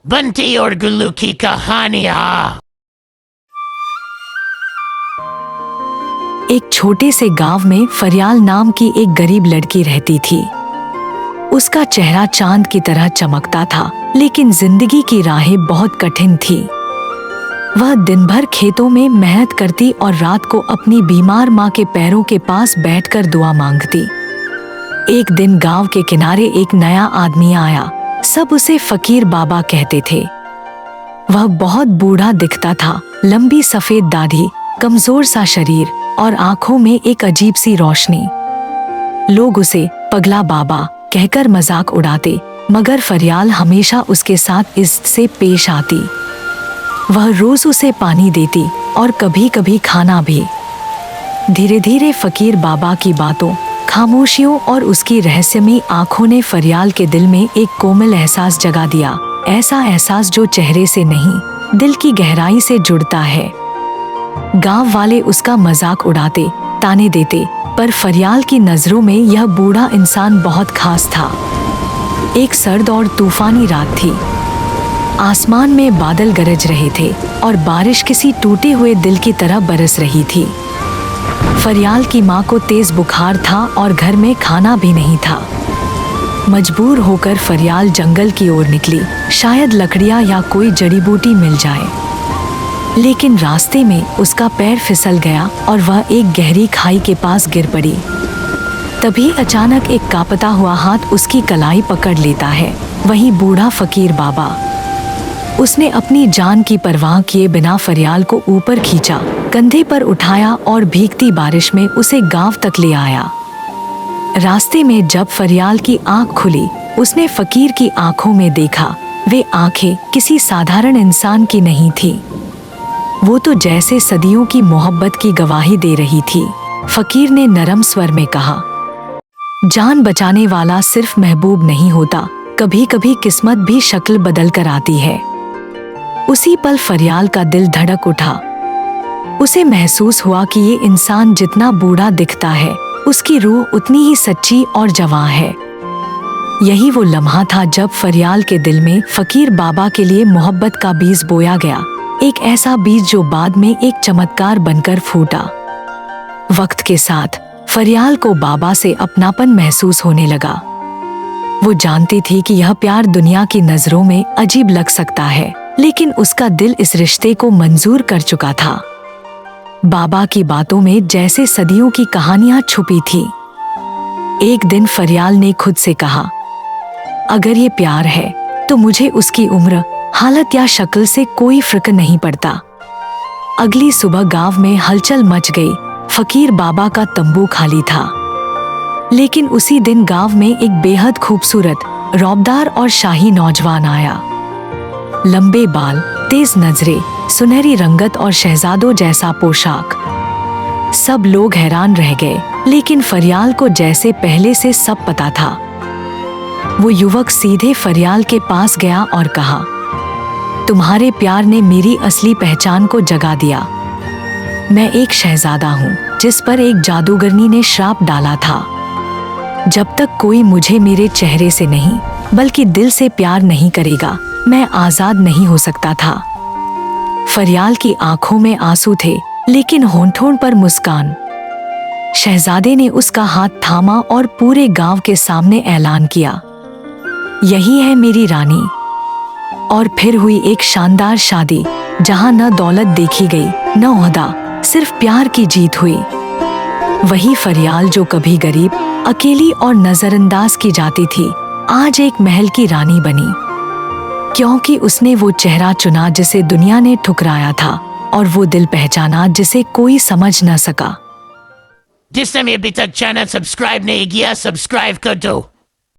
बंटी और गुल्लू की कहानियाँ। एक छोटे से गांव में फरियाल नाम की एक गरीब लड़की रहती थी। उसका चेहरा चांद की तरह चमकता था, लेकिन जिंदगी की राहें बहुत कठिन थी। वह दिन भर खेतों में मेहनत करती और रात को अपनी बीमार माँ के पैरों के पास बैठकर दुआ मांगती। एक दिन गांव के किनारे एक नया आदमी आया। सब उसे फकीर बाबा कहते थे। वह बहुत बूढ़ा दिखता था, लंबी सफेद दाढ़ी, कमजोर सा शरीर और आंखों में एक अजीब सी रोशनी। लोग उसे पगला बाबा कहकर मजाक उड़ाते, मगर फरियाल हमेशा उसके साथ इज्जत से पेश आती। वह रोज उसे पानी देती और कभी कभी खाना भी। धीरे धीरे फकीर बाबा की बातों, खामोशियों और उसकी रहस्यमयी आंखों ने फरियाल के दिल में एक कोमल एहसास जगा दिया। ऐसा एहसास जो चेहरे से नहीं, दिल की गहराई से जुड़ता है। गांव वाले उसका मजाक उड़ाते, ताने देते, पर फरियाल की नजरों में यह बूढ़ा इंसान बहुत खास था। एक सर्द और तूफानी रात थी। आसमान में बादल गरज रहे थे और बारिश किसी टूटे हुए दिल की तरह बरस रही थी। फरियाल की माँ को तेज बुखार था और घर में खाना भी नहीं था। मजबूर होकर फरियाल जंगल की ओर निकली, शायद लकड़ियाँ या कोई जड़ी बूटी मिल जाए। लेकिन रास्ते में उसका पैर फिसल गया और वह एक गहरी खाई के पास गिर पड़ी। तभी अचानक एक कांपता हुआ हाथ उसकी कलाई पकड़ लेता है। वही बूढ़ा फकीर बाबा। उसने अपनी जान की परवाह किए बिना फरियाल को ऊपर खींचा, कंधे पर उठाया और भीगती बारिश में उसे गांव तक ले आया। रास्ते में जब फरियाल की आंख खुली, उसने फकीर की आंखों में देखा। वे आंखें किसी साधारण इंसान की नहीं थी। वो तो जैसे सदियों की मोहब्बत की गवाही दे रही थी। फकीर ने नरम स्वर में कहा, जान बचाने वाला सिर्फ महबूब नहीं होता, कभी कभी किस्मत भी शक्ल बदल कर आती है। उसी पल फरियाल का दिल धड़क उठा। उसे महसूस हुआ कि ये इंसान जितना बूढ़ा दिखता है, उसकी रूह उतनी ही सच्ची और जवां है। यही वो लम्हा था जब फरियाल के दिल में फकीर बाबा के लिए मोहब्बत का बीज बोया गया। एक ऐसा बीज जो बाद में एक चमत्कार बनकर फूटा। वक्त के साथ फरियाल को बाबा से अपनापन महसूस होने लगा। वो जानती थी कि यह प्यार दुनिया की नजरों में अजीब लग सकता है, लेकिन उसका दिल इस रिश्ते को मंजूर कर चुका था। बाबा की बातों में जैसे सदियों की कहानियां छुपी थी। एक दिन फरियाल ने खुद से कहा, अगर ये प्यार है तो मुझे उसकी उम्र, हालत या शक्ल से कोई फर्क नहीं पड़ता। अगली सुबह गांव में हलचल मच गई। फकीर बाबा का तंबू खाली था, लेकिन उसी दिन गांव में एक बेहद खूबसूरत, रौबदार और शाही नौजवान आया। लंबे बाल, तेज नजरें, सुनहरी रंगत और शहजादों जैसा पोशाक। सब लोग हैरान रह गए, लेकिन फरियाल को जैसे पहले से सब पता था। वो युवक सीधे फरियाल के पास गया और कहा, तुम्हारे प्यार ने मेरी असली पहचान को जगा दिया। मैं एक शहजादा हूँ जिस पर एक जादूगरनी ने श्राप डाला था। जब तक कोई मुझे मेरे चेहरे से नहीं, बल्कि दिल से प्यार नहीं करेगा, मैं आजाद नहीं हो सकता था। फरियाल की आंखों में आंसू थे, लेकिन होंठों पर मुस्कान। शहजादे ने उसका हाथ थामा और पूरे गांव के सामने ऐलान किया, यही है मेरी रानी। और फिर हुई एक शानदार शादी, जहां न दौलत देखी गई, न ओहदा, सिर्फ प्यार की जीत हुई। वही फरियाल जो कभी गरीब, अकेली और नजरअंदाज की जाती थी, आज एक महल की रानी बनी, क्योंकि उसने वो चेहरा चुना जिसे दुनिया ने ठुकराया था, और वो दिल पहचाना जिसे कोई समझ न सका। जिसने अभी तक चैनल सब्सक्राइब नहीं किया, सब्सक्राइब कर दो।